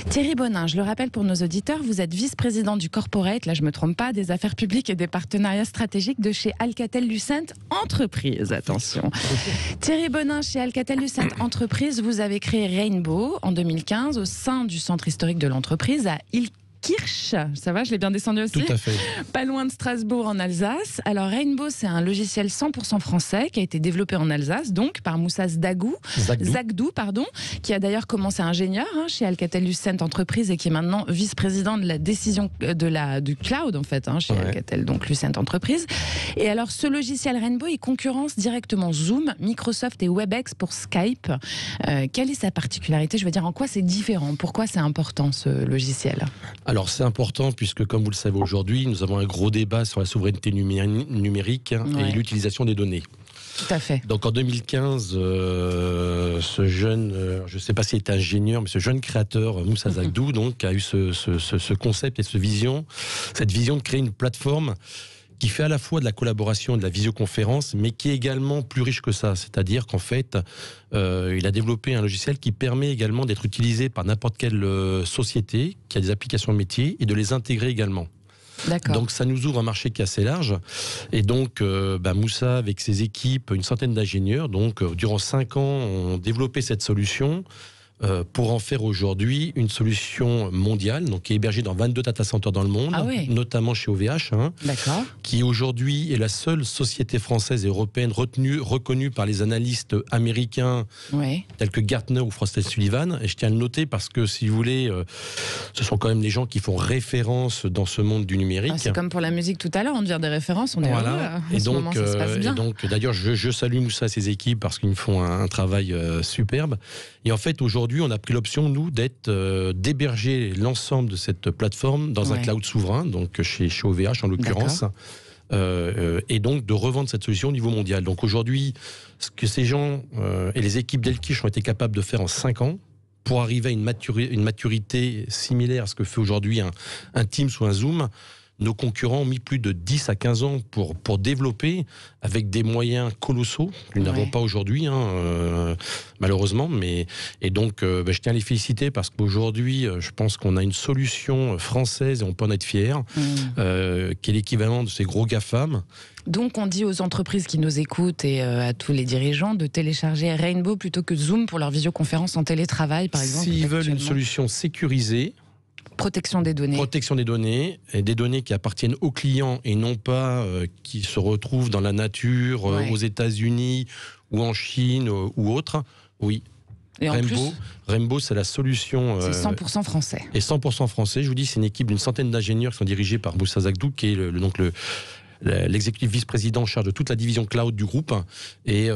Thierry Bonin, je le rappelle pour nos auditeurs, vous êtes vice-président du corporate, là je ne me trompe pas, des affaires publiques et des partenariats stratégiques de chez Alcatel-Lucent Entreprises. Attention. Thierry Bonin, chez Alcatel-Lucent Entreprises, vous avez créé Rainbow en 2015 au sein du centre historique de l'entreprise à Kirch, ça va, je l'ai bien descendu aussi. Tout à fait. Pas loin de Strasbourg en Alsace. Alors Rainbow, c'est un logiciel 100% français qui a été développé en Alsace, donc par Moussa Zagdou, qui a d'ailleurs commencé ingénieur chez Alcatel-Lucent Entreprises et qui est maintenant vice-président de la décision du cloud en fait, chez Alcatel, donc Lucent Entreprises. Et alors ce logiciel Rainbow, il concurrence directement Zoom, Microsoft et Webex pour Skype. Quelle est sa particularité? Je veux dire, en quoi c'est différent? Pourquoi c'est important ce logiciel? Alors c'est important puisque, comme vous le savez aujourd'hui, nous avons un gros débat sur la souveraineté numérique et l'utilisation des données. Tout à fait. Donc en 2015, ce jeune, je ne sais pas s'il était ingénieur, mais ce jeune créateur, Moussa Zagdou, donc, a eu ce concept et cette vision de créer une plateforme qui fait à la fois de la collaboration et de la visioconférence, mais qui est également plus riche que ça. C'est-à-dire qu'en fait, il a développé un logiciel qui permet également d'être utilisé par n'importe quelle société qui a des applications métiers et de les intégrer également. Donc ça nous ouvre un marché qui est assez large. Et donc Moussa, avec ses équipes, une centaine d'ingénieurs, donc durant 5 ans, ont développé cette solution pour en faire aujourd'hui une solution mondiale, donc qui est hébergée dans 22 data centers dans le monde, notamment chez OVH, qui aujourd'hui est la seule société française et européenne reconnue par les analystes américains tels que Gartner ou Frost & Sullivan. Et je tiens à le noter parce que, si vous voulez, ce sont quand même des gens qui font référence dans ce monde du numérique. C'est comme pour la musique tout à l'heure, on devient des références, on est heureux. Et donc, d'ailleurs, je salue Moussa et ses équipes parce qu'ils me font un travail superbe. Et en fait, aujourd'hui, on a pris l'option, nous, d'héberger l'ensemble de cette plateforme dans un cloud souverain, donc chez OVH en l'occurrence, et donc de revendre cette solution au niveau mondial. Donc aujourd'hui, ce que ces gens et les équipes d'Elkish ont été capables de faire en 5 ans, pour arriver à une maturité similaire à ce que fait aujourd'hui un Teams ou un Zoom, nos concurrents ont mis plus de 10 à 15 ans pour développer avec des moyens colossaux que nous n'avons pas aujourd'hui, malheureusement. Et donc, je tiens à les féliciter parce qu'aujourd'hui, je pense qu'on a une solution française et on peut en être fiers, qui est l'équivalent de ces gros GAFAM. Donc, on dit aux entreprises qui nous écoutent et à tous les dirigeants de télécharger Rainbow plutôt que Zoom pour leur visioconférence en télétravail, par exemple. S'ils veulent une solution sécurisée, protection des données. Protection des données, et des données qui appartiennent aux clients et non pas qui se retrouvent dans la nature, aux États-Unis ou en Chine ou autre. Oui. Et Rainbow, c'est la solution. C'est 100% français. Et 100% français. Je vous dis, c'est une équipe d'une centaine d'ingénieurs qui sont dirigés par Moussa Zagdou, qui est l'exécutif vice-président en charge de toute la division cloud du groupe, et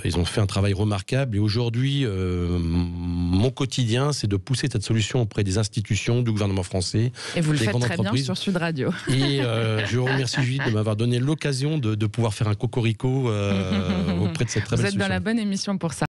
ils ont fait un travail remarquable. Et aujourd'hui, mon quotidien, c'est de pousser cette solution auprès des institutions, du gouvernement français. Et vous le faites très bien sur Sud Radio. Et je vous remercie, Judith, de m'avoir donné l'occasion de pouvoir faire un cocorico auprès de cette très belle solution. Vous êtes dans la bonne émission pour ça.